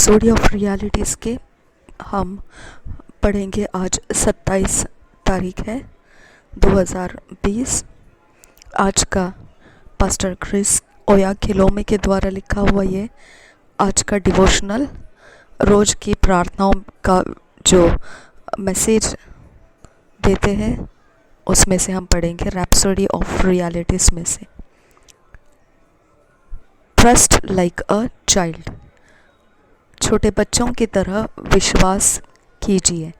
Rhapsody of realities के हम पढ़ेंगे। आज 27 तारीख है 2020। आज का पास्टर क्रिस ओयाखिलोमे के द्वारा लिखा हुआ ये आज का डिवोशनल रोज़ की प्रार्थनाओं का जो मैसेज देते हैं उसमें से हम पढ़ेंगे। रैप्सोडी ऑफ रियलिटीज़ में से ट्रस्ट लाइक अ चाइल्ड, छोटे बच्चों की तरह विश्वास कीजिए।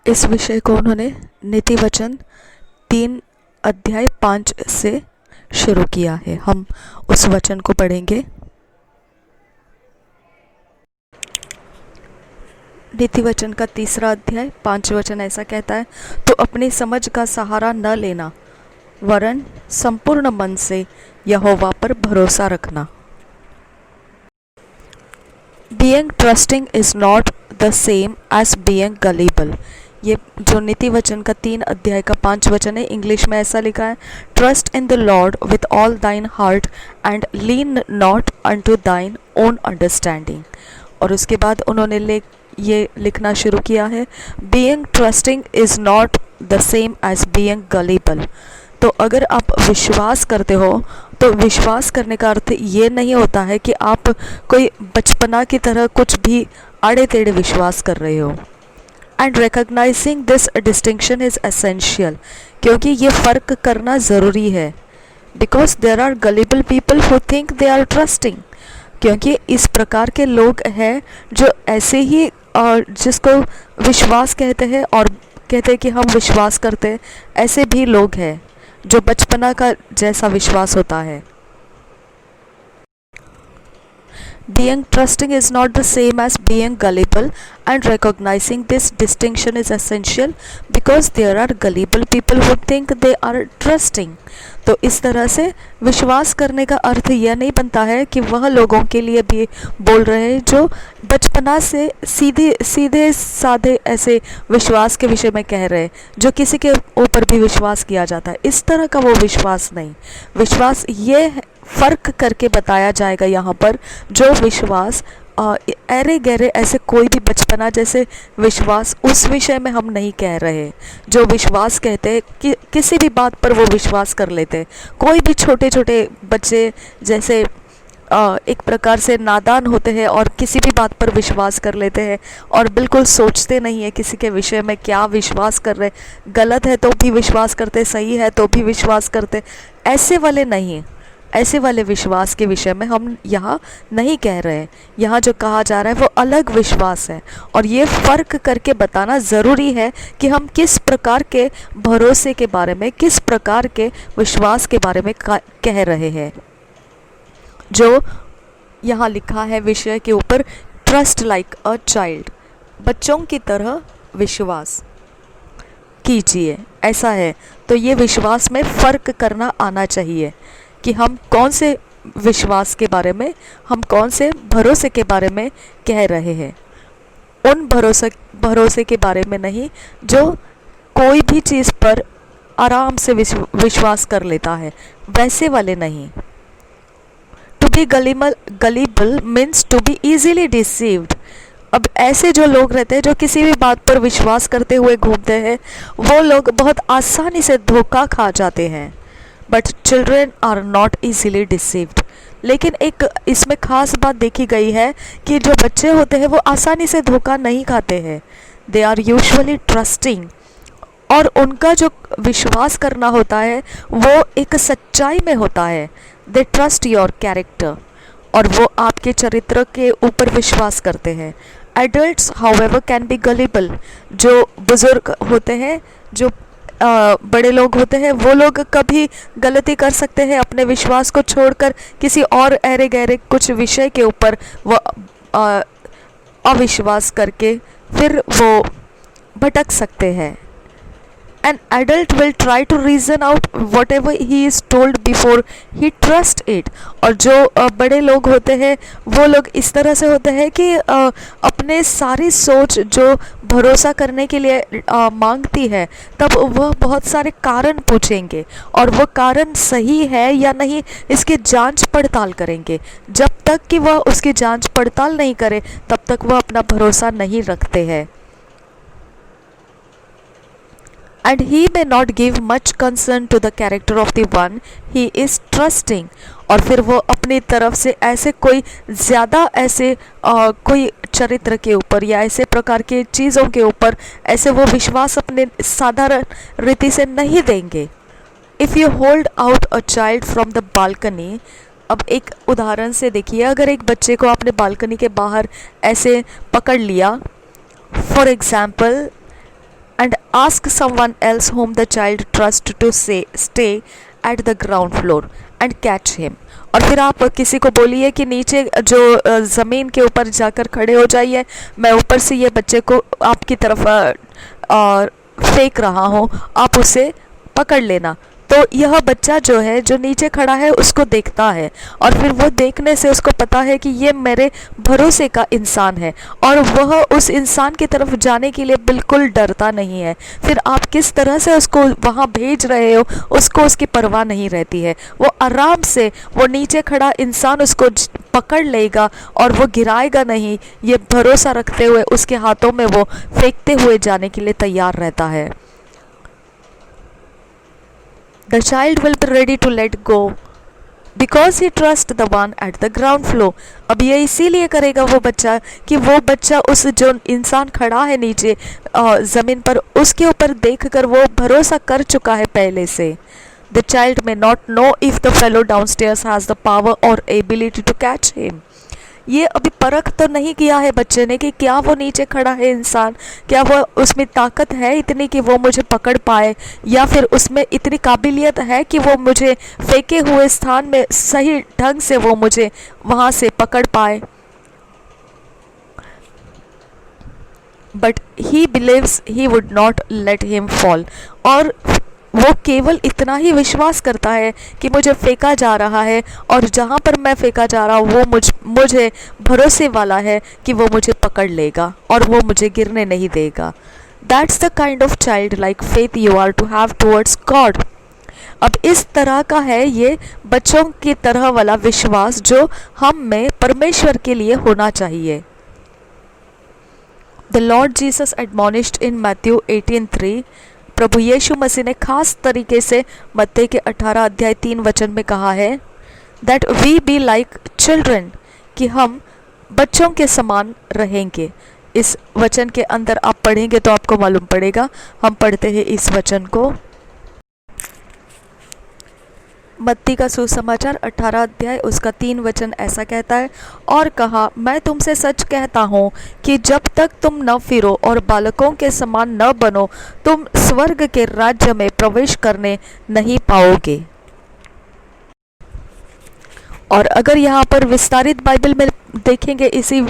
इस विषय को उन्होंने नीति वचन 3 अध्याय 5 से शुरू किया है। हम उस वचन को पढ़ेंगे। नीति वचन का 3 अध्याय 5 वचन ऐसा कहता है, तो अपनी समझ का सहारा न लेना, वरन संपूर्ण मन से यहोवा पर भरोसा रखना। Being trusting is not the same as being gullible। ये जो नीति वचन का 3 अध्याय का 5 वचन है, इंग्लिश में ऐसा लिखा है, trust in the Lord with all thine heart and lean not unto thine own understanding. और उसके बाद उन्होंने ये लिखना शुरू किया है, being trusting is not the same as being gullible. तो अगर आप विश्वास करते हो तो विश्वास करने का अर्थ ये नहीं होता है कि आप कोई बचपना की तरह कुछ भी आड़े टेढ़े विश्वास कर रहे हो। And recognising this distinction is essential, क्योंकि ये फ़र्क करना ज़रूरी है। Because there are gullible people who think they are trusting, क्योंकि इस प्रकार के लोग हैं जो ऐसे ही जिसको विश्वास कहते हैं और कहते हैं कि हम विश्वास करते हैं, ऐसे भी लोग हैं जो बचपना का जैसा विश्वास होता है। Being trusting is not the same as being gullible, and recognizing this distinction is essential because there are gullible people who think they are trusting। तो इस तरह से विश्वास करने का अर्थ यह नहीं बनता है कि वह लोगों के लिए भी बोल रहे हैं जो बचपना से सीधे साधे ऐसे विश्वास के विषय में कह रहे हैं, जो किसी के ऊपर भी विश्वास किया जाता है। इस तरह का वो विश्वास नहीं। विश्वास ये फ़र्क करके बताया जाएगा यहाँ पर, जो विश्वास अरे गहरे ऐसे कोई भी बचपना जैसे विश्वास, उस विषय में हम नहीं कह रहे। जो विश्वास कहते हैं कि किसी भी बात पर वो विश्वास कर लेते हैं। कोई भी छोटे छोटे बच्चे जैसे एक प्रकार से नादान होते हैं और किसी भी बात पर विश्वास कर लेते हैं और बिल्कुल सोचते नहीं है किसी के विषय में क्या विश्वास कर रहे, गलत है तो भी विश्वास करते, सही है तो भी विश्वास करते। ऐसे वाले नहीं, ऐसे वाले विश्वास के विषय में हम यहाँ नहीं कह रहे हैं। यहाँ जो कहा जा रहा है वो अलग विश्वास है, और ये फ़र्क करके बताना ज़रूरी है कि हम किस प्रकार के भरोसे के बारे में, किस प्रकार के विश्वास के बारे में कह रहे हैं। जो यहाँ लिखा है विषय के ऊपर, ट्रस्ट लाइक अ चाइल्ड, बच्चों की तरह विश्वास कीजिए, ऐसा है। तो ये विश्वास में फ़र्क करना आना चाहिए कि हम कौन से विश्वास के बारे में, हम कौन से भरोसे के बारे में कह रहे हैं। उन भरोसे के बारे में नहीं जो कोई भी चीज़ पर आराम से विश्वास कर लेता है, वैसे वाले नहीं। To be gullible means to be easily deceived. अब ऐसे जो लोग रहते हैं जो किसी भी बात पर विश्वास करते हुए घूमते हैं, वो लोग बहुत आसानी से धोखा खा जाते हैं। But children are not easily deceived. लेकिन एक इसमें ख़ास बात देखी गई है कि जो बच्चे होते हैं वो आसानी से धोखा नहीं खाते हैं। दे आर यूजुअली ट्रस्टिंग, और उनका जो विश्वास करना होता है वो एक सच्चाई में होता है। दे ट्रस्ट योर कैरेक्टर, और वो आपके चरित्र के ऊपर विश्वास करते हैं। Adults however can be gullible. जो बुज़ुर्ग होते हैं, जो बड़े लोग होते हैं, वो लोग कभी गलती कर सकते हैं, अपने विश्वास को छोड़कर किसी और अरे गहरे कुछ विषय के ऊपर वो अविश्वास करके फिर वो भटक सकते हैं। An adult will try to reason out whatever he is told before he trust it. और जो बड़े लोग होते हैं वो लोग इस तरह से होते हैं कि अपने सारी सोच जो भरोसा करने के लिए मांगती है, तब वह बहुत सारे कारण पूछेंगे और वो कारण सही है या नहीं इसकी जांच पड़ताल करेंगे। जब तक कि वह उसकी जांच पड़ताल नहीं करे तब तक वह अपना भरोसा नहीं रखते हैं। And he may not give much concern to the character of the one he is trusting. और फिर वो अपनी तरफ से ऐसे कोई ज़्यादा ऐसे कोई चरित्र के ऊपर या ऐसे प्रकार के चीज़ों के ऊपर ऐसे वो विश्वास अपने साधारण रीति से नहीं देंगे। If you hold out a child from the balcony, अब एक उदाहरण से देखिए, अगर एक बच्चे को आपने बालकनी के बाहर ऐसे पकड़ लिया, for example, and ask someone else whom the child trusts to stay at the ground floor and catch him. और फिर आप किसी को बोलिए कि नीचे जो ज़मीन के ऊपर जाकर खड़े हो जाइए, मैं ऊपर से ये बच्चे को आपकी तरफ फेंक रहा हूँ, आप उसे पकड़ लेना। तो यह बच्चा जो है जो नीचे खड़ा है उसको देखता है और फिर वो देखने से उसको पता है कि ये मेरे भरोसे का इंसान है और वह उस इंसान की तरफ जाने के लिए बिल्कुल डरता नहीं है। फिर आप किस तरह से उसको वहाँ भेज रहे हो उसको उसकी परवाह नहीं रहती है। वो आराम से वो नीचे खड़ा इंसान उसको पकड़ लेगा और वो गिराएगा नहीं, ये भरोसा रखते हुए उसके हाथों में वो फेंकते हुए जाने के लिए तैयार रहता है। The child will be ready to let go because he trusts the one at the ground floor. अब ये इसीलिए करेगा वो बच्चा कि वो बच्चा उस जो इंसान खड़ा है नीचे ज़मीन पर उसके ऊपर देखकर वो भरोसा कर चुका है पहले से। The child may not know if the fellow downstairs has the power or ability to catch him. ये अभी परख तो नहीं किया है बच्चे ने कि क्या वो नीचे खड़ा है इंसान, क्या वो उसमें ताकत है इतनी कि वो मुझे पकड़ पाए या फिर उसमें इतनी काबिलियत है कि वो मुझे फेंके हुए स्थान में सही ढंग से वो मुझे वहाँ से पकड़ पाए। But he believes he would not let him fall. और वो केवल इतना ही विश्वास करता है कि मुझे फेंका जा रहा है और जहाँ पर मैं फेंका जा रहा हूँ वो मुझे भरोसे वाला है कि वो मुझे पकड़ लेगा और वो मुझे गिरने नहीं देगा। That's the kind of child like faith you are to have towards God. अब इस तरह का है ये बच्चों की तरह वाला विश्वास जो हम में परमेश्वर के लिए होना चाहिए। The Lord Jesus admonished in Matthew 18:3, प्रभु यीशु मसीह ने खास तरीके से मत्ती के 18 अध्याय 3 वचन में कहा है that we be like children, कि हम बच्चों के समान रहेंगे। इस वचन के अंदर आप पढ़ेंगे तो आपको मालूम पड़ेगा। हम पढ़ते हैं इस वचन को। मत्ती का सुसमाचार 18 अध्याय उसका 3 वचन ऐसा कहता है, और कहा, मैं तुमसे सच कहता हूँ कि जब तक तुम न फिरो और बालकों के समान न बनो तुम स्वर्ग के राज्य में प्रवेश करने नहीं पाओगे। और अगर यहाँ पर विस्तारित बाइबल में देखेंगे इसी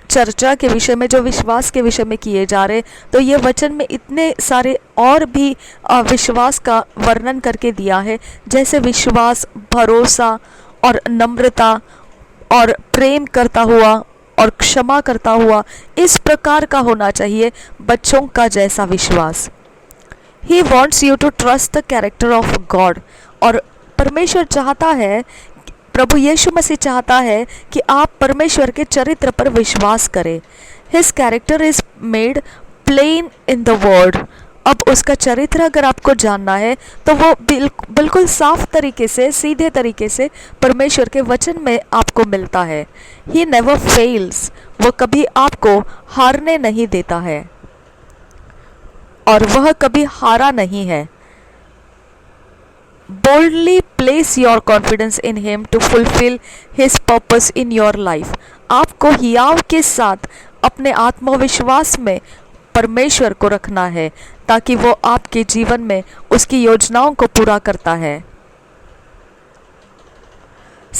चर्चा के विषय में जो विश्वास के विषय में किए जा रहे, तो ये वचन में इतने सारे और भी विश्वास का वर्णन करके दिया है, जैसे विश्वास, भरोसा और नम्रता और प्रेम करता हुआ और क्षमा करता हुआ, इस प्रकार का होना चाहिए बच्चों का जैसा विश्वास। He wants you to trust the character of God। और परमेश्वर चाहता है, प्रभु यीशु मसीह चाहता है कि आप परमेश्वर के चरित्र पर विश्वास करें। His character is made plain in the word। अब उसका चरित्र अगर आपको जानना है तो वो बिल्कुल साफ तरीके से, सीधे तरीके से परमेश्वर के वचन में आपको मिलता है। He never fails। वो कभी आपको हारने नहीं देता है और वह कभी हारा नहीं है। Boldly place your confidence in him to fulfill his purpose in your life। आपको हियाव के साथ अपने आत्मविश्वास में परमेश्वर को रखना है ताकि वो आपके जीवन में उसकी योजनाओं को पूरा करता है।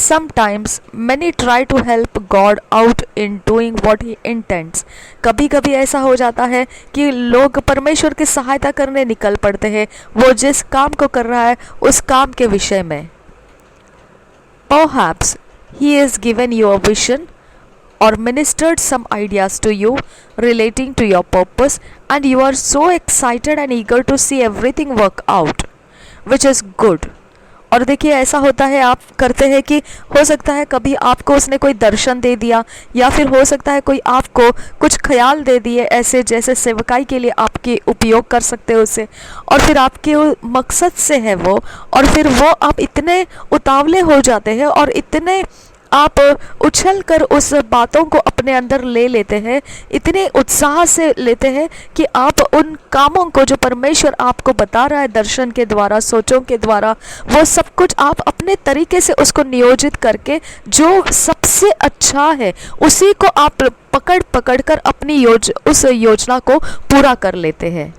Sometimes many try to help God out in doing what he intends. कभी कभी ऐसा हो जाता है कि लोग परमेश्वर की सहायता करने निकल पड़ते हैं वो जिस काम को कर रहा है उस काम के विषय में. Perhaps he has given you a vision or ministered some ideas to you relating to your purpose, and you are so excited and eager to see everything work out, which is good. और देखिए ऐसा होता है आप करते हैं कि हो सकता है कभी आपको उसने कोई दर्शन दे दिया या फिर हो सकता है कोई आपको कुछ ख्याल दे दिए ऐसे जैसे सेवकाई के लिए आपके उपयोग कर सकते हो उसे, और फिर आपके मकसद से है वो, और फिर वो आप इतने उतावले हो जाते हैं और इतने आप उछल कर उस बातों को अपने अंदर ले लेते हैं, इतने उत्साह से लेते हैं कि आप उन कामों को जो परमेश्वर आपको बता रहा है दर्शन के द्वारा, सोचों के द्वारा, वो सब कुछ आप अपने तरीके से उसको नियोजित करके जो सबसे अच्छा है उसी को आप पकड़ पकड़ कर अपनी उस योजना को पूरा कर लेते हैं.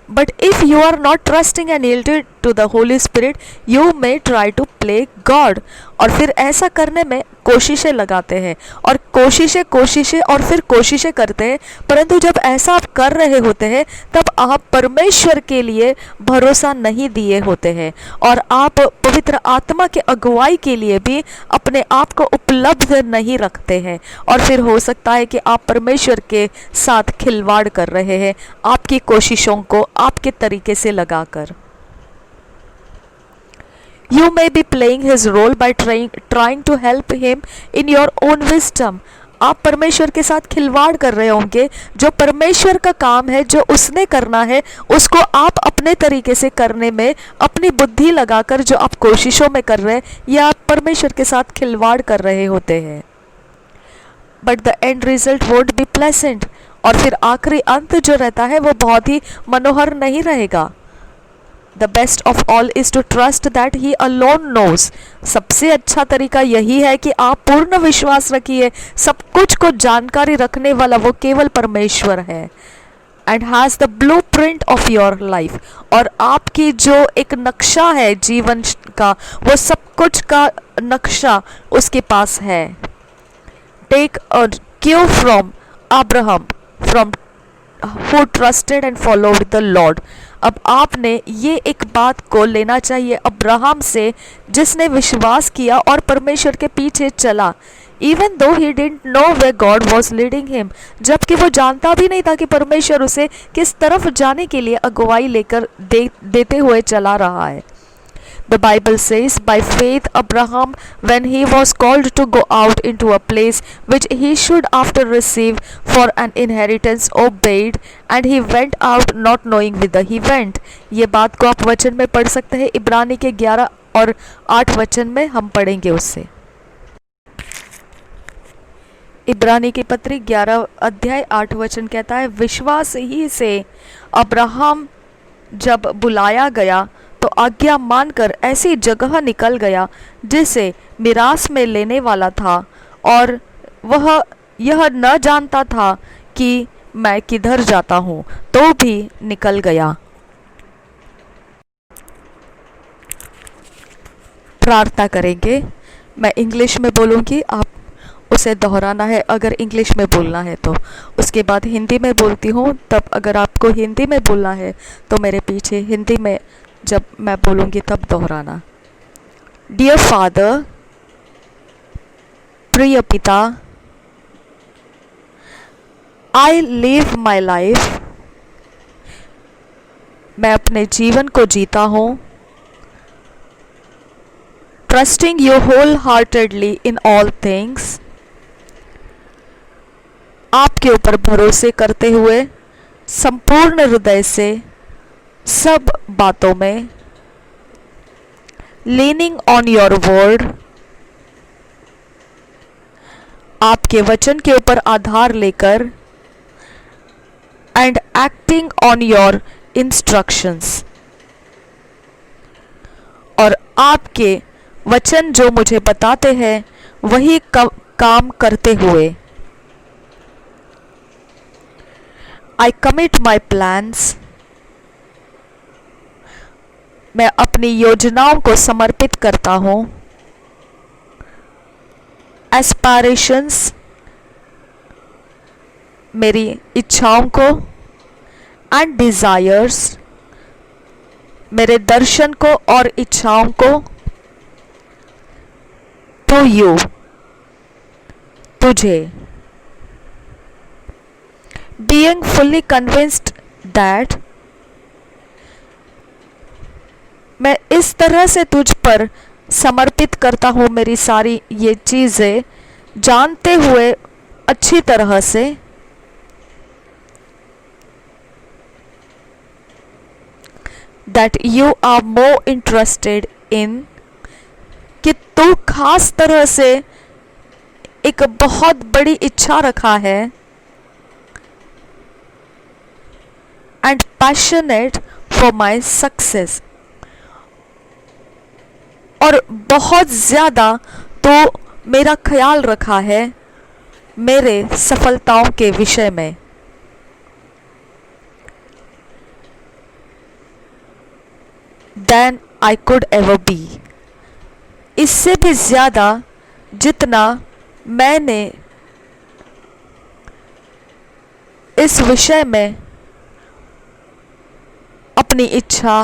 But if you are not trusting and yielded to the Holy Spirit, you may try to play God. और फिर ऐसा करने में कोशिशें लगाते हैं और कोशिशें और फिर कोशिशें करते हैं, परंतु जब ऐसा आप कर रहे होते हैं तब आप परमेश्वर के लिए भरोसा नहीं दिए होते हैं और आप पवित्र आत्मा के अगुवाई के लिए भी अपने आप को उपलब्ध नहीं रखते हैं, और फिर हो सकता है कि आप परमेश्वर के साथ खिलवाड़ कर रहे हैं आपकी कोशिशों को आपके तरीके से लगाकर. You may be playing his role by trying to help him in your own wisdom. आप परमेश्वर के साथ खिलवाड़ कर रहे होंगे, जो परमेश्वर का काम है जो उसने करना है उसको आप अपने तरीके से करने में अपनी बुद्धि लगाकर जो आप कोशिशों में कर रहे हैं या आप परमेश्वर के साथ खिलवाड़ कर रहे होते हैं. But the end result won't be pleasant. और फिर आखिरी अंत जो रहता है वो बहुत ही मनोहर नहीं रहेगा. The best of all is to trust that he alone knows. सबसे अच्छा तरीका यही है कि आप पूर्ण विश्वास रखिए, सब कुछ को जानकारी रखने वाला वो केवल परमेश्वर है. And has the blueprint of your life. और आपकी जो एक नक्शा है जीवन का, वो सब कुछ का नक्शा उसके पास है. Take a cue from Abraham, from who trusted and followed the Lord. अब आपने ये एक बात को लेना चाहिए अब्राहम से जिसने विश्वास किया और परमेश्वर के पीछे चला. Even though he didn't know where God was leading him, जबकि वो जानता भी नहीं था कि परमेश्वर उसे किस तरफ जाने के लिए अगुवाई लेकर देते हुए चला रहा है. The Bible says, by faith Abraham, when he was called to go out into a place which he should after receive for an inheritance, obeyed, and he went out not knowing whither he went. ये बात को आप वचन में पढ़ सकते हैं, इब्रानी के 11 और 8 वचन में हम पढ़ेंगे उससे. इब्रानी की पत्री 11 अध्याय 8 वचन कहता है, विश्वास ही से अब्राहम जब बुलाया गया तो आज्ञा मानकर ऐसी जगह निकल गया जिसे मिरास में लेने वाला था, और वह यह न जानता था कि मैं किधर जाता हूँ, तो भी निकल गया. प्रार्थना करेंगे. मैं इंग्लिश में बोलूँगी, आप उसे दोहराना है अगर इंग्लिश में बोलना है तो. उसके बाद हिंदी में बोलती हूँ, तब अगर आपको हिंदी में बोलना है तो मेरे पीछे हिंदी में जब मैं बोलूँगी तब दोहराना. डियर फादर, प्रिय पिता, आई लिव माई लाइफ. मैं अपने जीवन को जीता हूँ trusting you whole heartedly in all things. आपके ऊपर भरोसे करते हुए संपूर्ण हृदय से सब बातों में. लीनिंग ऑन योर वर्ड, आपके वचन के ऊपर आधार लेकर. And acting on your instructions, और आपके वचन जो मुझे बताते हैं वही काम करते हुए. आई कमिट माई प्लान्स, मैं अपनी योजनाओं को समर्पित करता हूँ. एस्पायरेशंस, मेरी इच्छाओं को, एंड डिज़ायर्स, मेरे दर्शन को और इच्छाओं को, टू यू, तुझे। बीइंग फुल्ली कन्विंस्ड दैट, मैं इस तरह से तुझ पर समर्पित करता हूँ मेरी सारी ये चीज़ें, जानते हुए अच्छी तरह से that you are more interested in, कि तू खास तरह से एक बहुत बड़ी इच्छा रखा है, and passionate for my success, और बहुत ज़्यादा तो मेरा ख्याल रखा है मेरे सफलताओं के विषय में। Than I could ever be, इससे भी ज़्यादा जितना मैंने इस विषय में अपनी इच्छा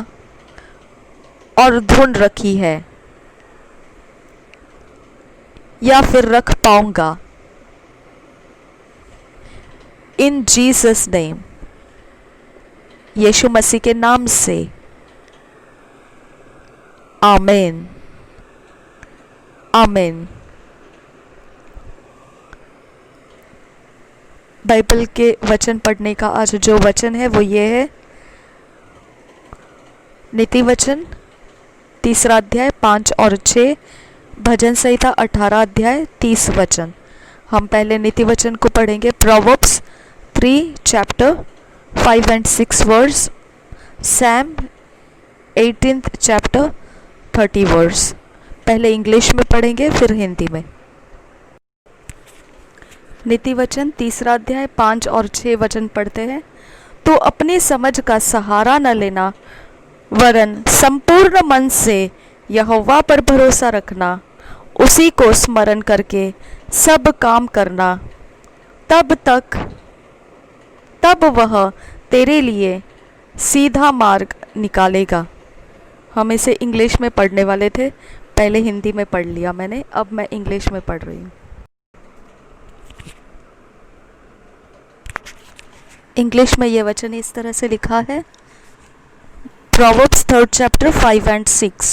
और धुन रखी है या फिर रख पाऊंगा। इन जीसस नेम, यीशु मसीह के नाम से, आमीन, आमीन। बाइबल के वचन पढ़ने का आज जो वचन है वो ये है, नीति वचन 3 अध्याय 5 और 6, भजन संहिता 18 अध्याय 30 वचन। हम पहले नीति वचन को पढ़ेंगे। Proverbs 3 chapter 5 and 6 verse, same 18th chapter 30 verse. पहले इंग्लिश में पढ़ेंगे फिर हिंदी में। नीति वचन 3 अध्याय 5 और 6 वचन पढ़ते हैं। तो अपनी समझ का सहारा न लेना, वरन संपूर्ण मन से यहोवा पर भरोसा रखना, उसी को स्मरण करके सब काम करना, तब वह तेरे लिए सीधा मार्ग निकालेगा। हम इसे इंग्लिश में पढ़ने वाले थे, पहले हिंदी में पढ़ लिया मैंने, अब मैं इंग्लिश में पढ़ रही हूँ। इंग्लिश में ये वचन इस तरह से लिखा है। Proverbs 3rd chapter 5 and 6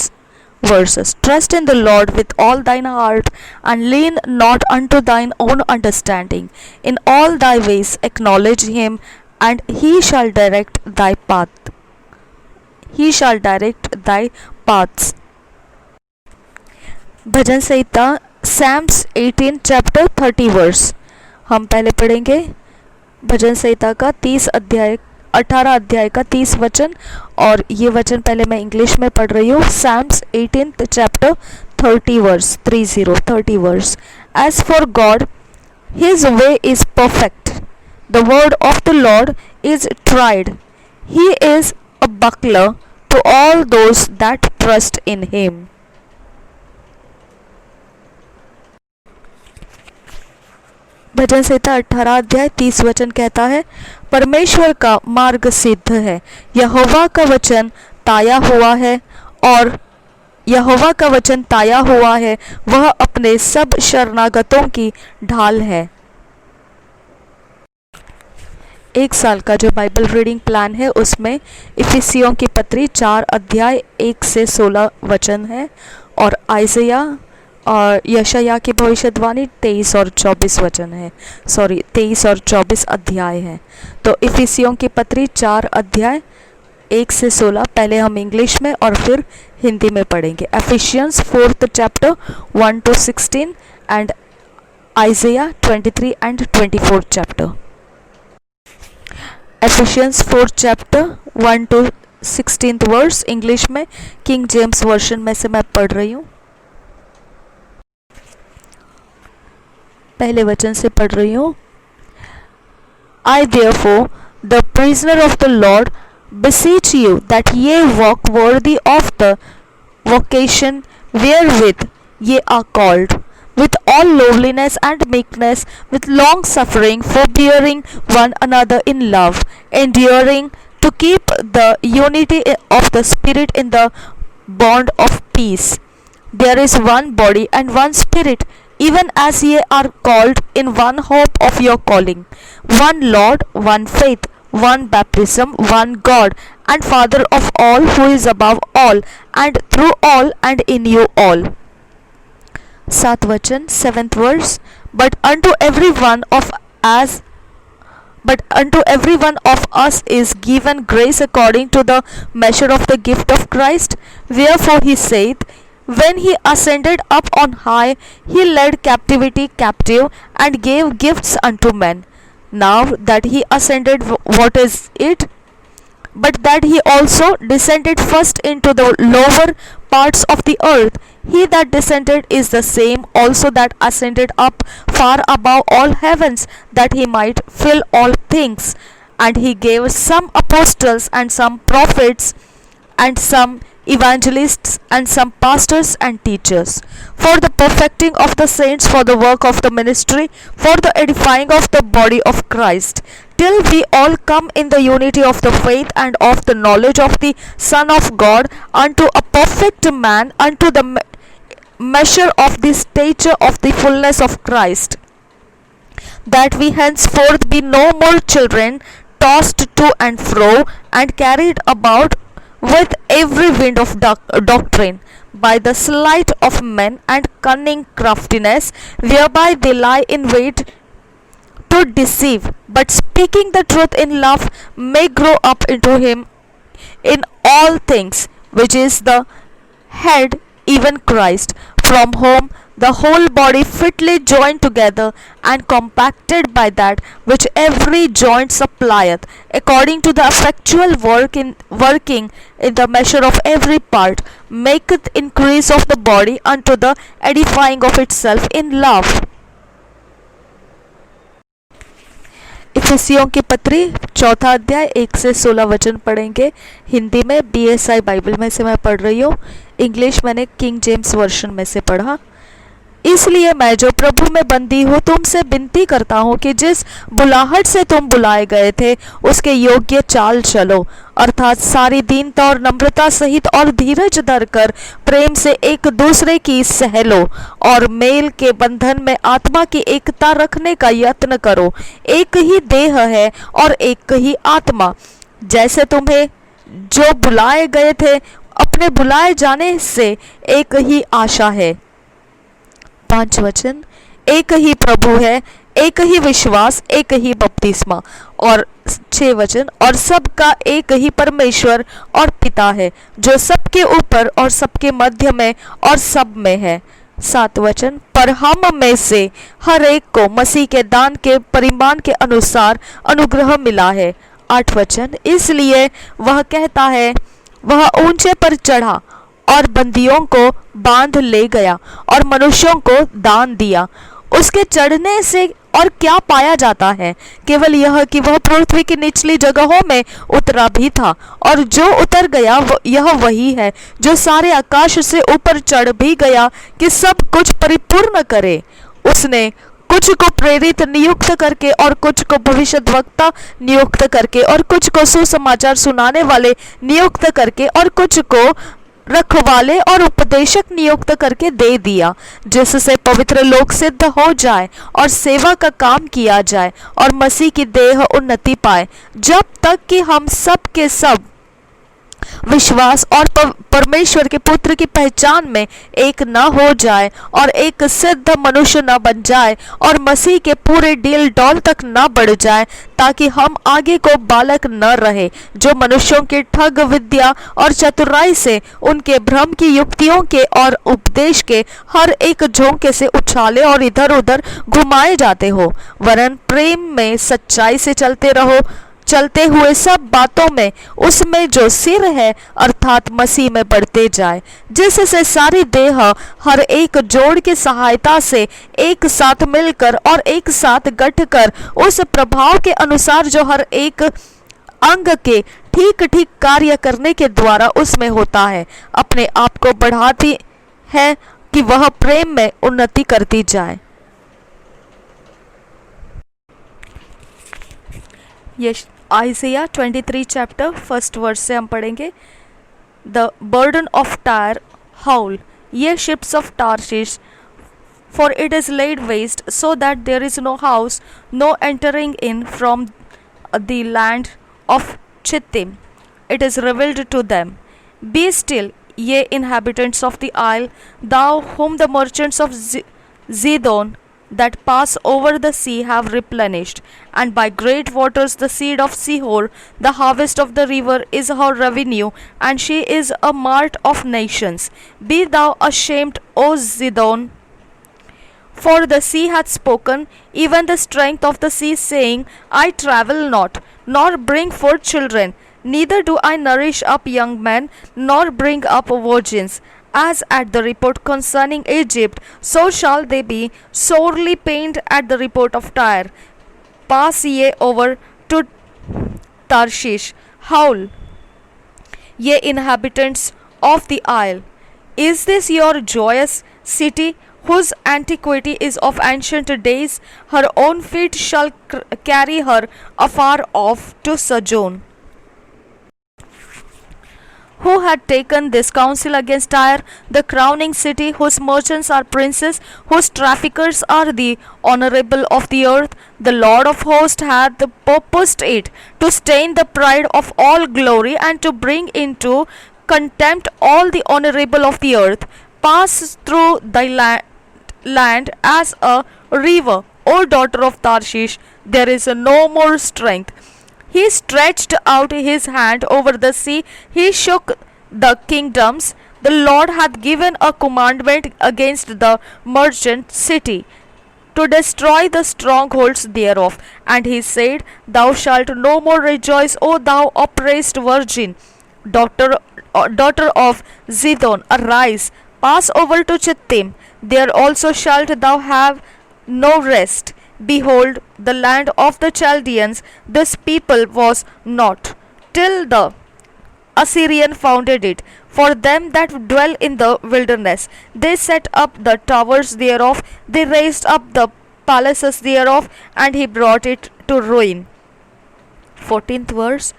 verses. Trust in the Lord with all thine heart, and lean not unto thine own understanding. In all thy ways acknowledge him, and he shall direct thy path. He shall direct thy paths. Bhajan Samhita Psalms 18 chapter 30 verse. हम पहले पढ़ेंगे भजन संहिता का 18 अध्याय का 30 वचन, और ये वचन पहले मैं इंग्लिश में पढ़ रही हूँ। Psalms 18th chapter 30 verse 30 verse. As for God, his way is perfect. The word of the Lord is tried. He is a buckler to all those that trust in him. भजन संहिता 18 अध्याय 30 वचन कहता है, परमेश्वर का मार्ग सिद्ध है, यहोवा का वचन ताया हुआ है, और यहोवा का वचन ताया हुआ है, वह अपने सब शरणागतों की ढाल है। एक साल का जो बाइबल रीडिंग प्लान है उसमें इफिसियों की पत्री 4 अध्याय 1 से 16 वचन है, और आइज़िया और यशाया की भविष्यवाणी 23 और 24 वचन है, 23 और 24 अध्याय है। तो इफिसियों की पत्री 4 अध्याय 1 से 16 पहले हम इंग्लिश में और फिर हिंदी में पढ़ेंगे। Ephesians 4th chapter 1 to 16 and Isaiah 23 and 24 chapter। Ephesians 4th chapter 1 to 16th verse English में किंग जेम्स वर्जन में से मैं पढ़ रही हूँ। पहले वचन से पढ़ रही हूँ। I therefore, the prisoner of the Lord, beseech you that ye walk worthy of the vocation wherewith ye are called, with all lowliness and meekness, with long suffering, forbearing one another in love, enduring to keep the unity of the Spirit in the bond of peace. There is one body and one Spirit, even as ye are called in one hope of your calling, one Lord, one faith, one baptism, one God and Father of all, who is above all, and through all, and in you all. सात वचन, 7th verse. But unto every one of us is given grace according to the measure of the gift of Christ. Wherefore he saith, when he ascended up on high, he led captivity captive, and gave gifts unto men. Now that he ascended, what is it? But that he also descended first into the lower parts of the earth. He that descended is the same also that ascended up far above all heavens, that he might fill all things. And he gave some apostles, and some prophets, and some evangelists, and some pastors and teachers, for the perfecting of the saints, for the work of the ministry, for the edifying of the body of Christ, till we all come in the unity of the faith and of the knowledge of the Son of God, unto a perfect man, unto the measure of the stature of the fullness of Christ, that we henceforth be no more children, tossed to and fro, and carried about with every wind of doctrine, by the sleight of men and cunning craftiness, whereby they lie in wait to deceive, but speaking the truth in love may grow up into him in all things, which is the head, even Christ, from whom the whole body fitly joined together and compacted by that which every joint supplieth, according to the effectual working in the measure of every part, maketh increase of the body unto the edifying of itself in love. इफिसियों की पत्री 4 अध्याय 1 से 16 वचन पढ़ेंगे। हिंदी में BSI Bible में से मैं पढ़ रही हूँ, इंग्लिश मैंने किंग जेम्स वर्शन में से पढ़ा। इसलिए मैं जो प्रभु में बंदी हूँ तुमसे विनती करता हूँ कि जिस बुलाहट से तुम बुलाए गए थे उसके योग्य चाल चलो, अर्थात सारी दीनता और नम्रता सहित और धीरज धरकर प्रेम से एक दूसरे की सह लो, और मेल के बंधन में आत्मा की एकता रखने का यत्न करो। एक ही देह है और एक ही आत्मा, जैसे तुम्हें जो बुलाए गए थे अपने बुलाए जाने से एक ही आशा है। 5 वचन, एक ही प्रभु है, एक ही विश्वास, एक ही बपतिस्मा। और 6 वचन, और सबका एक ही परमेश्वर और पिता है, जो सबके ऊपर और सबके मध्य में और सब में है। 7 वचन, पर हम में से हर एक को मसीह के दान के परिमाण के अनुसार अनुग्रह मिला है। 8 वचन, इसलिए वह कहता है, वह ऊंचे पर चढ़ा और बंदियों को बांध ले गया और मनुष्यों को दान दिया। उसके चढ़ने से और क्या पाया जाता है? केवल यह कि वह पृथ्वी की निचली जगहों में उतरा भी था, और जो उतर गया यह वही है जो सारे आकाश से ऊपर चढ़ भी गया कि सब कुछ परिपूर्ण करे। उसने कुछ को प्रेरित नियुक्त करके, और कुछ को भविष्यद्वक्ता नियुक्त करके, और कुछ को सुसमाचार सुनाने वाले नियुक्त करके, और कुछ को रखवाले और उपदेशक नियुक्त करके दे दिया, जिससे पवित्र लोग सिद्ध हो जाए और सेवा का काम किया जाए और मसीह की देह उन्नति पाए, जब तक कि हम सब के सब विश्वास और परमेश्वर के पुत्र की पहचान में एक न हो जाए और एक सिद्ध मनुष्य न बन जाए और मसीह के पूरे डील डॉल तक न बढ़ जाए, ताकि हम आगे को बालक न रहे जो मनुष्यों के ठग विद्या और चतुराई से, उनके भ्रम की युक्तियों के और उपदेश के हर एक झोंके से उछाले और इधर उधर घुमाए जाते हो, वरन प्रेम में सच्चाई से चलते हुए सब बातों में उसमें जो सिर है अर्थात मसीह में बढ़ते जाए, जिससे सारी देह हर एक जोड़ की सहायता से एक साथ मिलकर और एक साथ गठकर उस प्रभाव के अनुसार जो हर एक अंग के ठीक ठीक कार्य करने के द्वारा उसमें होता है, अपने आप को बढ़ाती है कि वह प्रेम में उन्नति करती जाए। ये आइज़िया 23 चैप्टर फर्स्ट वर्स से हम पढ़ेंगे। The burden of Tyre howl, ye ships of Tarshish, for it is laid waste, so that there is no house, no entering in from the land of Chittim. It is revealed to them. Be still, ye inhabitants of the isle, thou whom the merchants of Zidon that pass over the sea have replenished, and by great waters the seed of Sihor, the harvest of the river is her revenue, and she is a mart of nations. Be thou ashamed, O Zidon, for the sea hath spoken, even the strength of the sea, saying, I travel not, nor bring forth children, neither do I nourish up young men, nor bring up virgins. As at the report concerning Egypt, so shall they be sorely pained at the report of Tyre. Pass ye over to Tarshish, howl, ye inhabitants of the isle. Is this your joyous city, whose antiquity is of ancient days? Her own feet shall carry her afar off to sojourn. Who had taken this counsel against Tyre, the crowning city, whose merchants are princes, whose traffickers are the honorable of the earth? The Lord of hosts hath purposed it, to stain the pride of all glory, and to bring into contempt all the honorable of the earth. Pass through thy land as a river, O daughter of Tarshish, there is no more strength. He stretched out his hand over the sea, he shook the kingdoms. The Lord hath given a commandment against the merchant city, to destroy the strongholds thereof. And he said, Thou shalt no more rejoice, O thou oppressed virgin. Daughter of Zidon, arise, pass over to Chittim, there also shalt thou have no rest. Behold, the land of the Chaldeans, this people was not, till the Assyrian founded it. For them that dwell in the wilderness, they set up the towers thereof, they raised up the palaces thereof, and he brought it to ruin. 14th verse.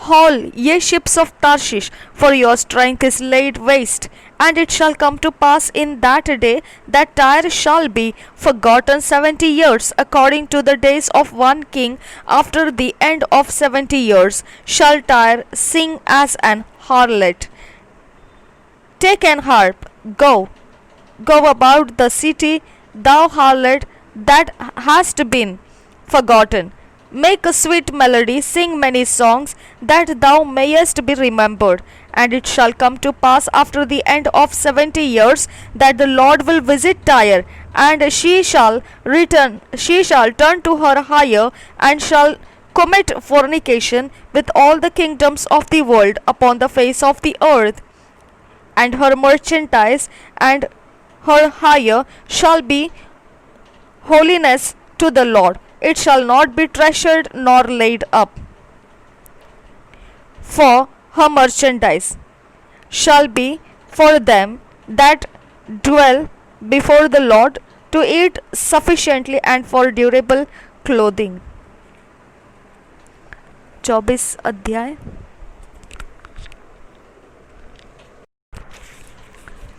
Haul, ye ships of Tarshish, for your strength is laid waste. And it shall come to pass in that day that Tyre shall be forgotten 70 years, according to the days of one king. After the end of 70 years shall Tyre sing as an harlot. Take an harp, go about the city, thou harlot that hast been forgotten. Make a sweet melody, sing many songs, that thou mayest be remembered. And it shall come to pass after the end of 70 years that the Lord will visit Tyre, and she shall turn to her hire, and shall commit fornication with all the kingdoms of the world upon the face of the earth. And her merchandise and her hire shall be holiness to the Lord. It shall not be treasured nor laid up. For her merchandise shall be for them that dwell before the Lord, to eat sufficiently and for durable clothing. 24 अध्याय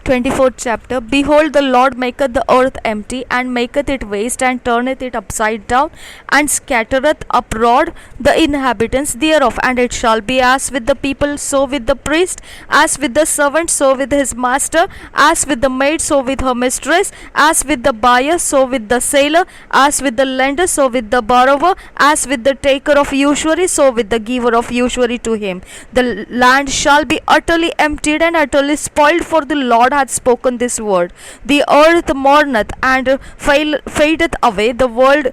24th chapter. Behold, the Lord maketh the earth empty, and maketh it waste, and turneth it upside down, and scattereth abroad the inhabitants thereof. And it shall be as with the people, so with the priest, as with the servant, so with his master, as with the maid, so with her mistress, as with the buyer, so with the seller, as with the lender, so with the borrower, as with the taker of usury, so with the giver of usury to him. The land shall be utterly emptied and utterly spoiled, for the Lord hath spoken this word. The earth mourneth and fadeth away, the world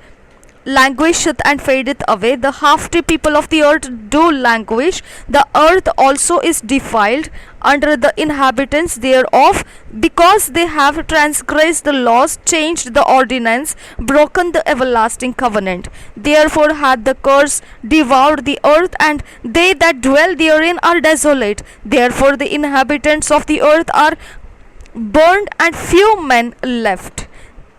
languisheth and fadeth away, the haughty people of the earth do languish. The earth also is defiled under the inhabitants thereof, because they have transgressed the laws, changed the ordinance, broken the everlasting covenant. Therefore hath the curse devoured the earth, and they that dwell therein are desolate. Therefore the inhabitants of the earth are burned, and few men left.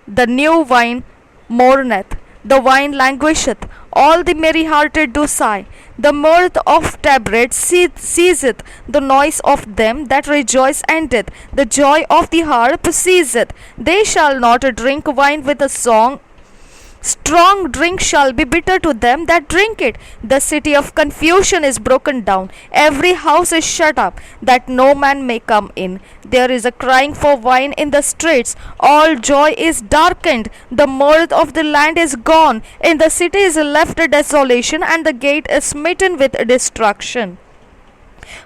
The new wine mourneth, the wine languisheth, all the merry hearted do sigh. The mirth of tabrets ceaseth, the noise of them that rejoice endeth, the joy of the harp ceaseth. They shall not drink wine with a song. Strong drink shall be bitter to them that drink it. The city of confusion is broken down. Every house is shut up, that no man may come in. There is a crying for wine in the streets. All joy is darkened. The mirth of the land is gone. In the city is left a desolation, and the gate is smitten with destruction.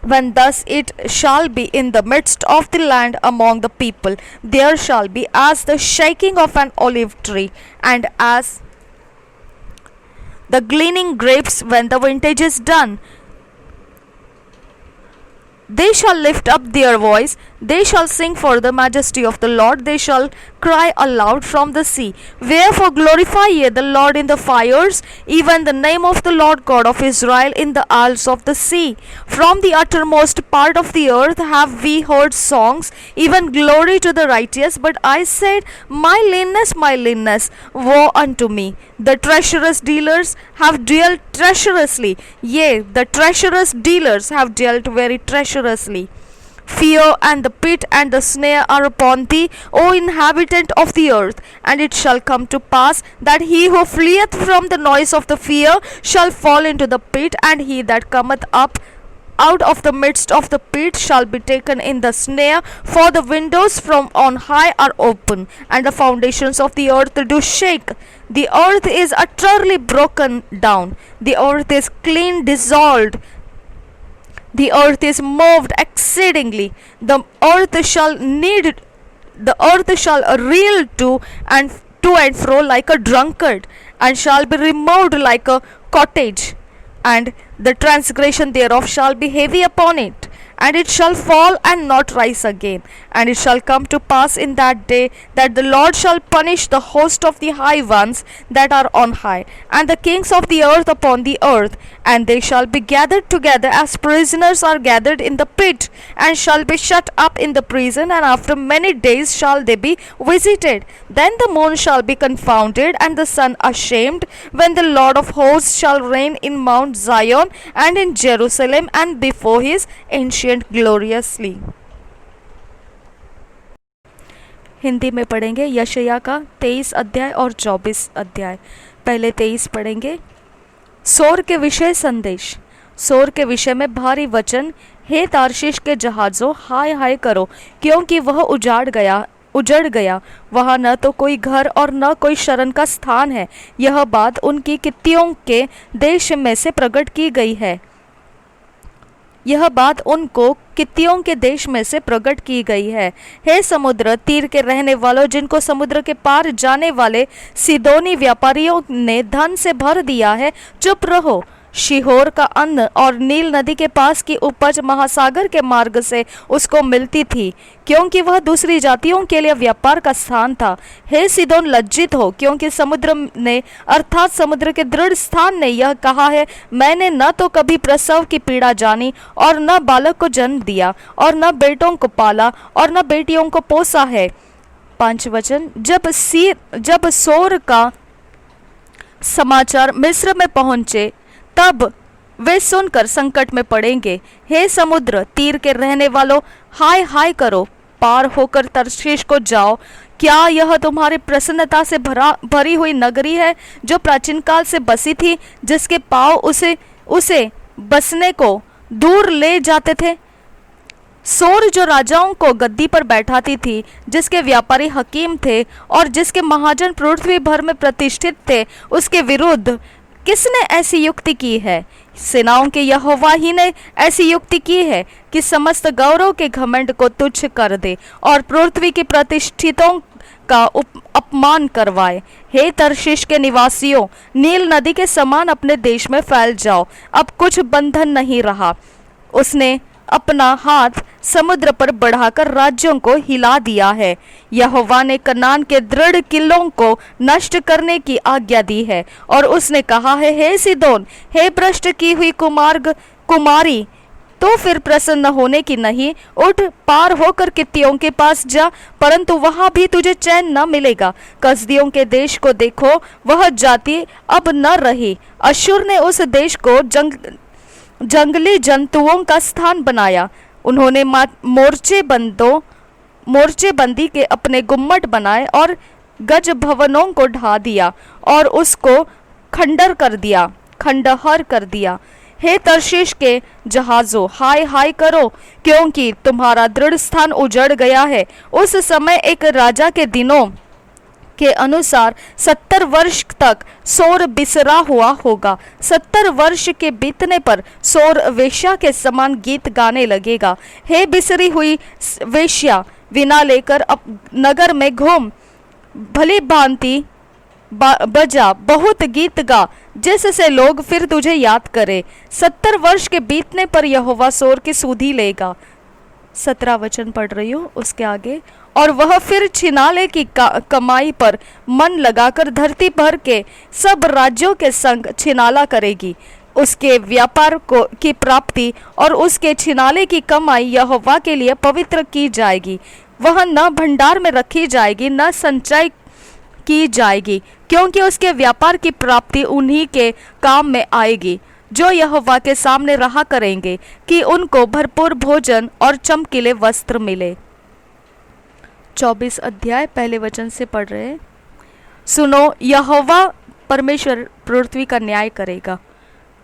When thus it shall be in the midst of the land among the people, there shall be as the shaking of an olive tree, and as the gleaning grapes when the vintage is done. They shall lift up their voice, they shall sing for the majesty of the Lord, they shall cry aloud from the sea. Wherefore glorify ye the Lord in the fires, even the name of the Lord God of Israel in the isles of the sea. From the uttermost part of the earth have we heard songs, even glory to the righteous. But I said, my leanness, woe unto me. The treacherous dealers have dealt treacherously, yea, the treacherous dealers have dealt very treacherously. Fear and the pit and the snare are upon thee, O inhabitant of the earth. And it shall come to pass that he who fleeth from the noise of the fear shall fall into the pit, and he that cometh up out of the midst of the pit shall be taken in the snare. For the windows from on high are open, and the foundations of the earth do shake. The earth is utterly broken down, the earth is clean dissolved, the earth is moved exceedingly. The earth shall reel to and fro like a drunkard, and shall be removed like a cottage, and the transgression thereof shall be heavy upon it. And it shall fall and not rise again. And it shall come to pass in that day that the Lord shall punish the host of the high ones that are on high, and the kings of the earth upon the earth. And they shall be gathered together as prisoners are gathered in the pit, and shall be shut up in the prison, and after many days shall they be visited. Then the moon shall be confounded, and the sun ashamed, when the Lord of hosts shall reign in Mount Zion and in Jerusalem, and before his ancient gloriously. Hindi में पढ़ेंगे यशायाह का 23 अध्याय और 24 अध्याय। पहले 23 पढ़ेंगे। सोर के विषय संदेश। सोर के विषय में भारी वचन। हे तार्शीश के जहाज़ों, हाय हाय करो, क्योंकि वह उजड़ गया। वहाँ न तो कोई घर और न कोई शरण का स्थान है। यह बात उनकी कित्तियों के देश में से प्रकट की गई है। यह बात उनको कित्तियों के देश में से प्रकट की गई है। हे समुद्र तीर के रहने वालों, जिनको समुद्र के पार जाने वाले सिदोनी व्यापारियों ने धन से भर दिया है, चुप रहो। शिहोर का अन्न और नील नदी के पास की उपज महासागर के मार्ग से उसको मिलती थी, क्योंकि वह दूसरी जातियों के लिए व्यापार का स्थान था। हे सिदोन, लज्जित हो, क्योंकि समुद्र ने अर्थात समुद्र के दृढ़ स्थान ने यह कहा है, मैंने न तो कभी प्रसव की पीड़ा जानी, और न बालक को जन्म दिया, और न बेटों को पाला, और न बेटियों को पोसा है। 5 वचन। जब सोर का समाचार मिस्र में पहुंचे, तब वे सुनकर संकट में पड़ेंगे। हे समुद्र तीर के रहने वालों, हाय हाय करो, पार होकर तर्शीश को जाओ। क्या यह तुम्हारी प्रसन्नता से भरी हुई नगरी है, जो प्राचीन काल से बसी थी, जिसके पाँव उसे बसने को दूर ले जाते थे? सोर जो राजाओं को गद्दी पर बैठाती थी, जिसके व्यापारी हकीम थे और जिसके महाजन पृथ्वी भर में प्रतिष्ठित थे, उसके विरुद्ध किसने ऐसी युक्ति की है? सेनाओं के यहोवा ही ने ऐसी युक्ति की है कि समस्त गौरव के घमंड को तुच्छ कर दे और पृथ्वी की प्रतिष्ठितों का अपमान करवाए। हे तर्शीश के निवासियों, नील नदी के समान अपने देश में फैल जाओ, अब कुछ बंधन नहीं रहा। उसने अपना हाथ समुद्र पर बढ़ाकर राज्यों को हिला दिया है। यहोवा ने कनान के दृढ़ किलों को नष्ट करने की आज्ञा दी है, और उसने कहा है, हे सिदोन, हे भ्रष्ट की हुई कुमारी, तो फिर प्रसन्न होने की नहीं, उठ पार होकर कित्तियों के पास जा, परंतु वहां भी तुझे चैन न मिलेगा। कसदियों के देश को देखो, वह जाति अब न रही। अश्शूर ने उस देश को जंगली जंतुओं का स्थान बनाया। उन्होंने मोर्चेबंदी के अपने गुम्मट बनाए और गज भवनों को ढा दिया और उसको खंडहर कर दिया। हे तर्शीश के जहाजों, हाय हाय करो, क्योंकि तुम्हारा दृढ़ स्थान उजड़ गया है। उस समय एक राजा के दिनों के अनुसार 70 वर्ष तक सोर बिसरा हुआ होगा। 70 वर्ष के बीतने पर सोर वेश्या के समान गीत गाने लगेगा। हे बिसरी हुई वेश्या, वीणा लेकर नगर में घूम, भली भांति बजा, बहुत गीत गा, जिससे लोग फिर तुझे याद करें। 70 वर्ष के बीतने पर यहोवा सोर की सुधि लेगा। 17 वचन पढ़ रही हूँ, उसके आगे। और वह फिर छिनाले की कमाई पर मन लगाकर धरती भर के सब राज्यों के संग छिनाला करेगी। उसके व्यापार की प्राप्ति और उसके छिनाले की कमाई यहोवा के लिए पवित्र की जाएगी। वह न भंडार में रखी जाएगी, न संचय की जाएगी, क्योंकि उसके व्यापार की प्राप्ति उन्हीं के काम में आएगी जो यहोवा के सामने रहा करेंगे, कि उनको भरपूर भोजन और चमकीले वस्त्र मिले। 24 अध्याय पहले वचन से पढ़ रहे हैं। सुनो, यहोवा परमेश्वर पृथ्वी का न्याय करेगा।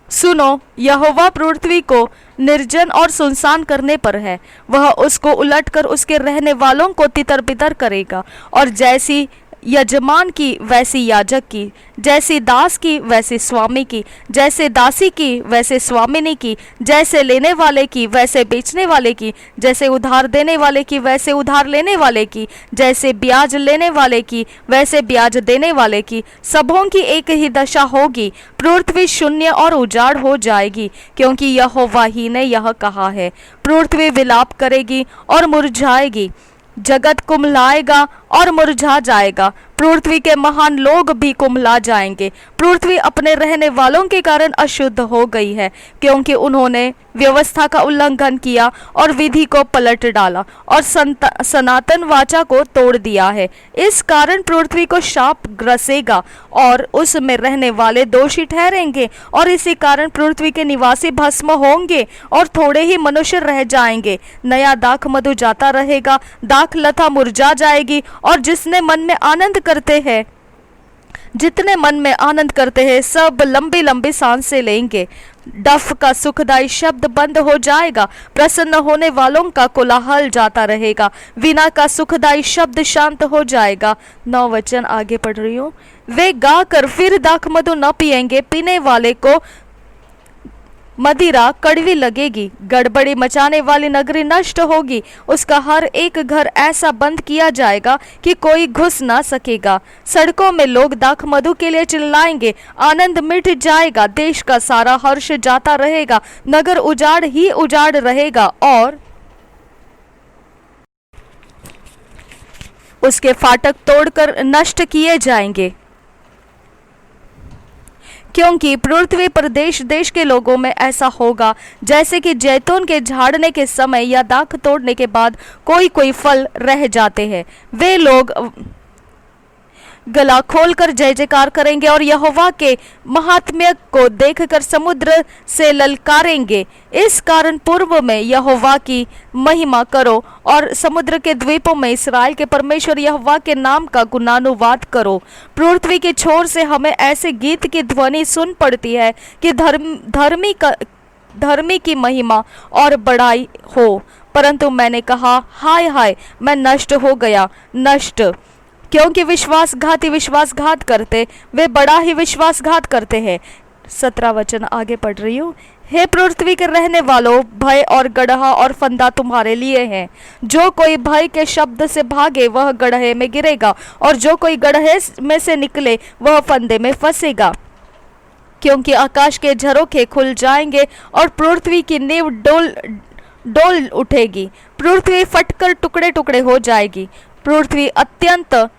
सुनो, यहोवा पृथ्वी को निर्जन और सुनसान करने पर है। वह उसको उलटकर उसके रहने वालों को तितर बितर करेगा, और जैसी यजमान की वैसी याजक की, जैसी दास की वैसी स्वामी की, जैसे दासी की वैसे स्वामिनी की, जैसे लेने वाले की वैसे बेचने वाले की, जैसे उधार देने वाले की वैसे उधार लेने वाले की, जैसे ब्याज लेने वाले की वैसे ब्याज देने वाले की, सबों की एक ही दशा होगी। पृथ्वी शून्य और उजाड़ हो जाएगी, क्योंकि यहोवा ही ने यह कहा है। पृथ्वी विलाप करेगी और मुरझाएगी, जगत कुम्हलाएगा और मुरझा जाएगा। पृथ्वी के महान लोग भी कुम्हला जाएंगे। पृथ्वी अपने रहने वालों के कारण अशुद्ध हो गई है, क्योंकि उन्होंने व्यवस्था का उल्लंघन किया और विधि को पलट डाला और सनातन वाचा को तोड़ दिया है। इस कारण पृथ्वी को शाप ग्रसेगा और उसमें रहने वाले दोषी ठहरेंगे, और इसी कारण पृथ्वी के निवासी भस्म होंगे और थोड़े ही मनुष्य रह जाएंगे। नया दाख मधु जाता रहेगा, दाख लता मुरझा जाएगी, और जितने मन में आनंद करते हैं सब लंबी लंबी सांसें लेंगे। डफ का सुखदायी शब्द बंद हो जाएगा, प्रसन्न होने वालों का कोलाहल जाता रहेगा, वीणा का सुखदायी शब्द शांत हो जाएगा। 9 वचन आगे पढ़ रही हूँ। वे गाकर फिर दाख मधु न पिएंगे, पीने वाले को मदिरा कड़वी लगेगी। गड़बड़ी मचाने वाली नगरी नष्ट होगी, उसका हर एक घर ऐसा बंद किया जाएगा कि कोई घुस ना सकेगा। सड़कों में लोग दाख मधु के लिए चिल्लाएंगे, आनंद मिट जाएगा, देश का सारा हर्ष जाता रहेगा, नगर उजाड़ ही उजाड़ रहेगा और उसके फाटक तोड़कर नष्ट किए जाएंगे। क्योंकि पृथ्वी पर देश देश के लोगों में ऐसा होगा जैसे कि जैतून के झाड़ने के समय या दाख तोड़ने के बाद कोई कोई फल रह जाते हैं। वे लोग गला खोलकर जय जयकार करेंगे और यहोवा के महात्म्य को देखकर समुद्र से ललकारेंगे। इस कारण पूर्व में यहोवा की महिमा करो और समुद्र के द्वीपों में इस्राएल के परमेश्वर यहोवा के नाम का गुणानुवाद करो। पृथ्वी के छोर से हमें ऐसे गीत की ध्वनि सुन पड़ती है कि धर्मी की महिमा और बड़ाई हो। परंतु मैंने कहा, हाय हाय, मैं नष्ट हो गया, नष्ट, क्योंकि विश्वासघात करते, वे बड़ा ही विश्वासघात करते हैं। 17 वचन आगे पढ़ रही हूँ। हे पृथ्वी के रहने वालों, भय और गड्ढा और फंदा तुम्हारे लिए है। जो कोई भय के शब्द से भागे वह गड्ढे में गिरेगा, और जो कोई गड्ढे में से निकले वह फंदे में फंसेगा। क्योंकि आकाश के झरोखे खुल जाएंगे और पृथ्वी की नींव डोल उठेगी। पृथ्वी फटकर टुकड़े टुकड़े हो जाएगी। पृथ्वी अत्यंत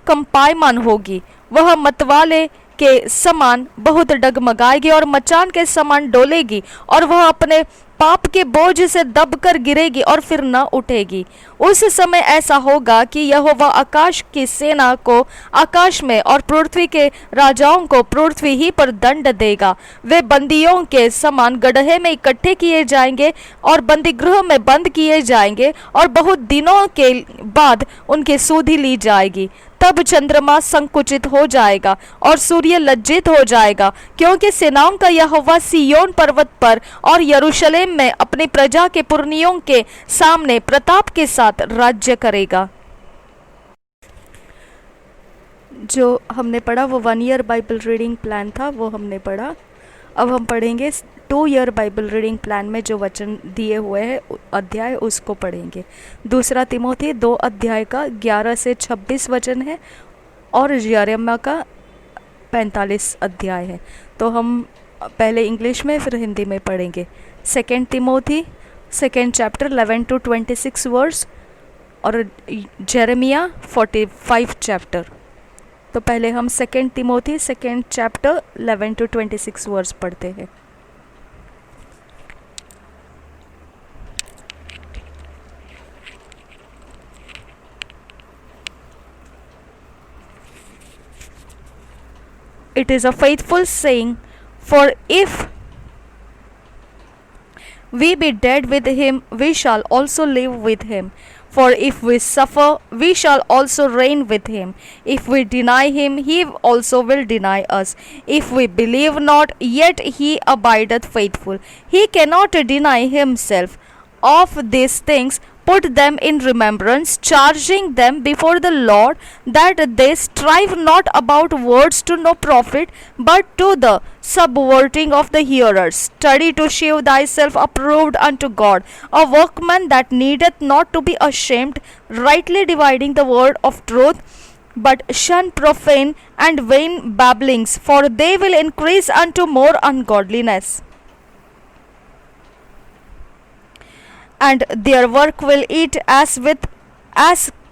कंपायमान होगी, वह मतवाले के समान बहुत डगमगाएगी और मचान के समान डोलेगी, और वह अपने पाप के बोझ से दबकर गिरेगी और फिर न उठेगी। उस समय ऐसा होगा कि यहोवा आकाश की सेना को आकाश में और पृथ्वी के राजाओं को पृथ्वी ही पर दंड देगा। वे बंदियों के समान गड्ढे में इकट्ठे किए जाएंगे और बंदीगृह में बंद किए जाएंगे, और बहुत दिनों के बाद उनकी सुधि ली जाएगी। तब चंद्रमा संकुचित हो जाएगा और सूर्य लज्जित हो जाएगा, क्योंकि सेनाओं का यहोवा सिय्योन पर्वत पर और यरूशलेम में अपनी प्रजा के पुरनियों के सामने प्रताप के साथ राज्य करेगा। जो हमने पढ़ा वो 1 ईयर बाइबल रीडिंग प्लान था, वो हमने पढ़ा। अब हम पढ़ेंगे 2 ईयर बाइबल रीडिंग प्लान में जो वचन दिए हुए हैं अध्याय, उसको पढ़ेंगे। दूसरा तिमोथी 2 अध्याय का 11 से 26 वचन है और यिर्मयाह का 45 अध्याय है। तो हम पहले इंग्लिश में फिर हिंदी में पढ़ेंगे। 2 Timothy 2nd chapter 11 to 26 verse और यिर्मयाह 45 चैप्टर। तो पहले हम 2 Timothy 2nd chapter 11 to 26 verse पढ़ते हैं। It is a faithful saying, for if we be dead with him, we shall also live with him. For if we suffer, we shall also reign with him. If we deny him, he also will deny us. If we believe not, yet he abideth faithful. He cannot deny himself. Of these things put them in remembrance, charging them before the Lord, that they strive not about words to no profit, but to the subverting of the hearers. Study to show thyself approved unto God, a workman that needeth not to be ashamed, rightly dividing the word of truth. But shun profane and vain babblings, for they will increase unto more ungodliness. And their work will eat as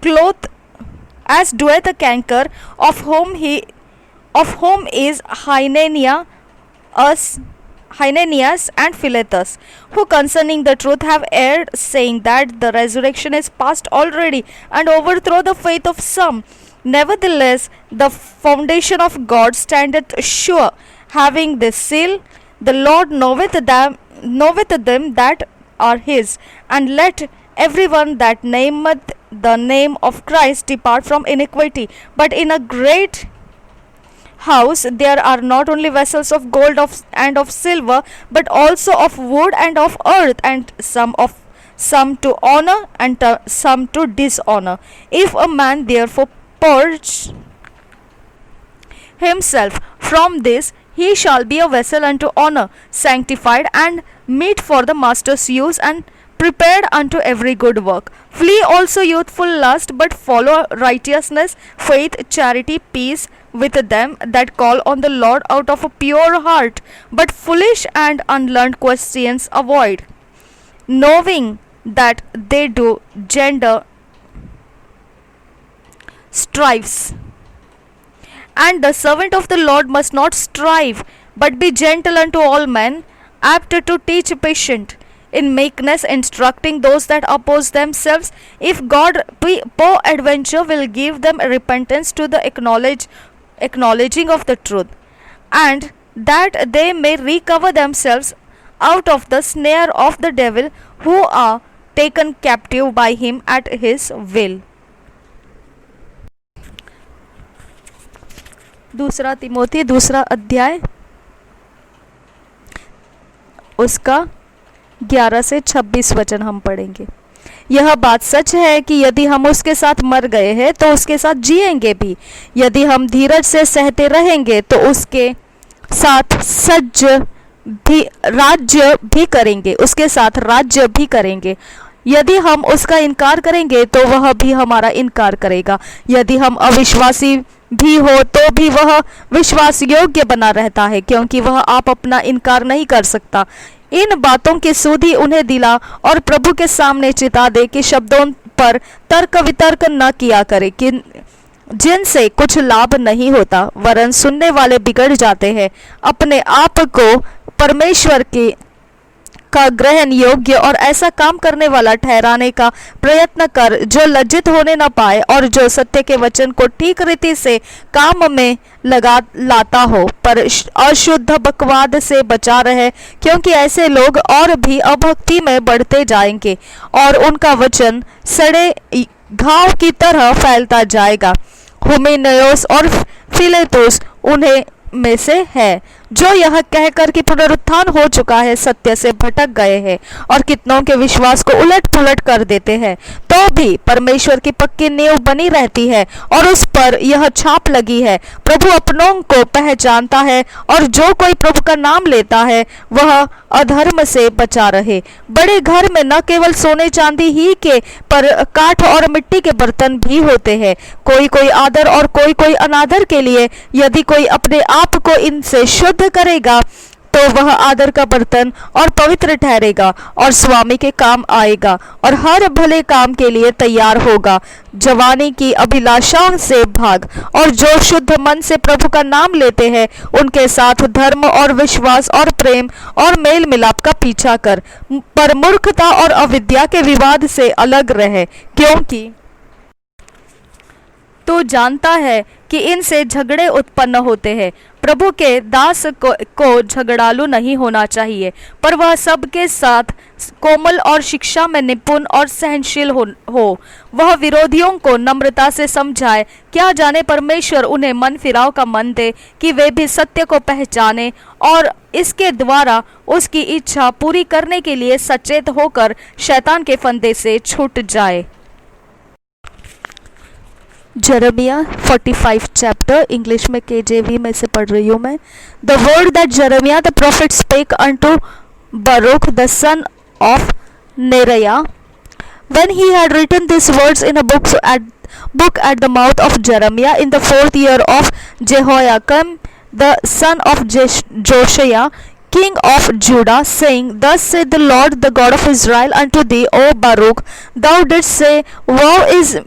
cloth as doeth a canker, of whom is Hymenaeus and Philetus, who concerning the truth have erred, saying that the resurrection is past already, and overthrow the faith of some. Nevertheless, the foundation of God standeth sure, having this seal: the Lord knoweth them that are his. And let everyone that nameth the name of Christ depart from iniquity. But in a great house there are not only vessels of gold and of silver, but also of wood and of earth, and some to honor and some to dishonor. If a man therefore purge himself from this, he shall be a vessel unto honor, sanctified and meet for the master's use, and prepared unto every good work. Flee also youthful lust, but follow righteousness, faith, charity, peace with them that call on the Lord out of a pure heart. But foolish and unlearned questions avoid, knowing that they do gender strives. And the servant of the Lord must not strive, but be gentle unto all men, apt to teach, patient, in meekness instructing those that oppose themselves, if God peradventure will give them repentance to the acknowledging of the truth, and that they may recover themselves out of the snare of the devil, who are taken captive by him at his will. दूसरा तिमोथी 2 अध्याय उसका 11 से 26 वचन हम पढ़ेंगे। यह बात सच है कि यदि हम उसके साथ मर गए हैं तो उसके साथ जिएंगे भी। यदि हम धीरज से सहते रहेंगे तो उसके साथ राज्य भी करेंगे, उसके साथ राज्य भी करेंगे। यदि हम उसका इनकार करेंगे तो वह भी हमारा इनकार करेगा। यदि हम अविश्वासी भी हो तो भी वह विश्वास योग्य बना रहता है, क्योंकि वह आप अपना इनकार नहीं कर सकता। इन बातों की सुधि उन्हें दिला और प्रभु के सामने चिता दे कि शब्दों पर तर्क वितर्क न किया करे, कि जिनसे कुछ लाभ नहीं होता, वरन सुनने वाले बिगड़ जाते हैं, अपने आप को परमेश्वर की का ग्रहण योग्य और ऐसा काम करने वाला ठहराने का प्रयत्न कर, जो लज्जित होने न पाए और जो सत्य के वचन को ठीक रीति से काम में लगा लाता हो, पर अशुद्ध बकवाद से बचा रहे, क्योंकि ऐसे लोग और भी अभक्ति में बढ़ते जाएंगे और उनका वचन सड़े घाव की तरह फैलता जाएगा। हुमेनेयोस और फिलेतुस उन्हें में से है, जो यह कहकर कि पुनरुत्थान हो चुका है सत्य से भटक गए हैं और कितनों के विश्वास को उलट पुलट कर देते हैं, तो भी परमेश्वर की पक्की नींव बनी रहती है और उस पर यह छाप लगी है, प्रभु अपनों को पहचानता है और जो कोई प्रभु का नाम लेता है वह अधर्म से बचा रहे। बड़े घर में न केवल सोने चांदी ही के पर काठ और मिट्टी के बर्तन भी होते हैं, कोई कोई आदर और कोई कोई अनादर के लिए। यदि कोई अपने आप को इनसे शुद्ध करेगा तो वह आदर का बर्तन और पवित्र ठहरेगा और स्वामी के काम आएगा और हर भले काम के लिए तैयार होगा। जवानी की अभिलाषाओं से भाग, और जो शुद्ध मन से प्रभु का नाम लेते हैं उनके साथ धर्म और विश्वास और प्रेम और मेल मिलाप का पीछा कर, पर मूर्खता और अविद्या के विवाद से अलग रहे, क्योंकि तू जानता है कि इनसे झगड़े उत्पन्न होते हैं। प्रभु के दास को झगड़ालू नहीं होना चाहिए, पर वह सबके साथ कोमल और शिक्षा में निपुण और सहनशील हो। वह विरोधियों को नम्रता से समझाए, क्या जाने परमेश्वर उन्हें मन फिराव का मन दे कि वे भी सत्य को पहचाने और इसके द्वारा उसकी इच्छा पूरी करने के लिए सचेत होकर शैतान के फंदे से छूट जाए। Jeremiah 45 chapter, English में KJV में से पढ़ रही हूँ मैं। The word that Jeremiah the prophet spake unto Baruch the son of Neriah, when he had written these words in a book at the mouth of Jeremiah in the 4th year of Jehoiakim the son of Josiah, king of Judah, saying, Thus saith the Lord, the God of Israel, unto thee, O Baruch, thou didst say, Woe is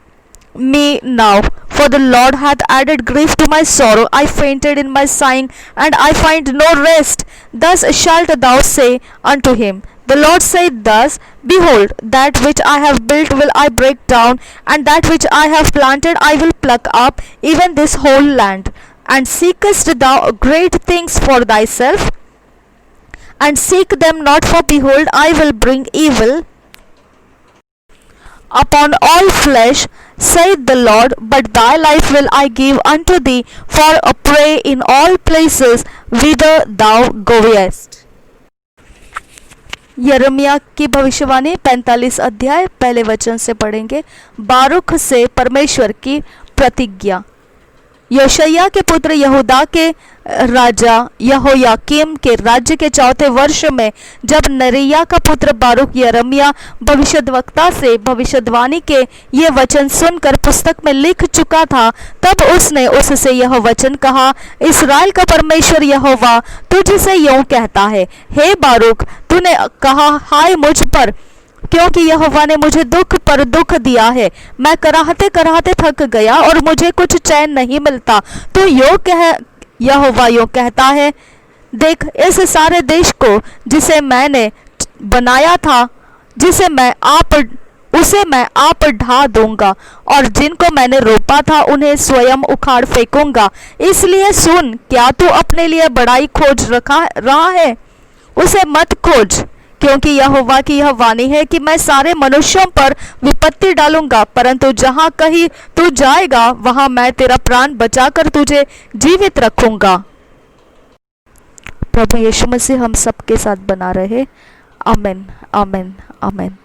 me now, for the Lord hath added grief to my sorrow. I fainted in my sighing, and I find no rest. Thus shalt thou say unto him, The Lord saith thus, Behold, that which I have built will I break down, and that which I have planted I will pluck up, even this whole land. And seekest thou great things for thyself? And seek them not, for behold, I will bring evil upon all flesh, saith the Lord, but thy life will I give unto thee for a prey in all places whither thou goest. यिर्मयाह की भविष्यवाणी 45 अध्याय पहले वचन से पढ़ेंगे। बारूक से परमेश्वर की प्रतिज्ञा। योशिय्याह के पुत्र यहूदा के राजा यहोयाकीम के राज्य के 4थे वर्ष में, जब नरिय्याह का पुत्र बारूक यिर्मयाह भविष्यद्वक्ता से भविष्यवाणी के ये वचन सुनकर पुस्तक में लिख चुका था, तब उसने उससे यह वचन कहा, इस्राएल का परमेश्वर यहोवा तुझसे यूं कहता है, हे बारूक, तूने कहा हाय मुझ पर, क्योंकि यहोवा ने मुझे दुख पर दुख दिया है। मैं कराहते कराहते थक गया और मुझे कुछ चैन नहीं मिलता। तो यहोवा यूं कहता है, देख, इस सारे देश को जिसे मैंने बनाया था, उसे मैं आप ढा दूंगा, और जिनको मैंने रोपा था उन्हें स्वयं उखाड़ फेंकूंगा। इसलिए सुन, क्या तू अपने लिए बड़ाई खोज रहा है? उसे मत खोज, क्योंकि यहोवा की यह वाणी है कि मैं सारे मनुष्यों पर विपत्ति डालूंगा, परंतु जहाँ कहीं तू जाएगा वहां मैं तेरा प्राण बचाकर तुझे जीवित रखूंगा। प्रभु यीशु मसीह हम सबके साथ बना रहे। आमीन, आमीन, आमीन।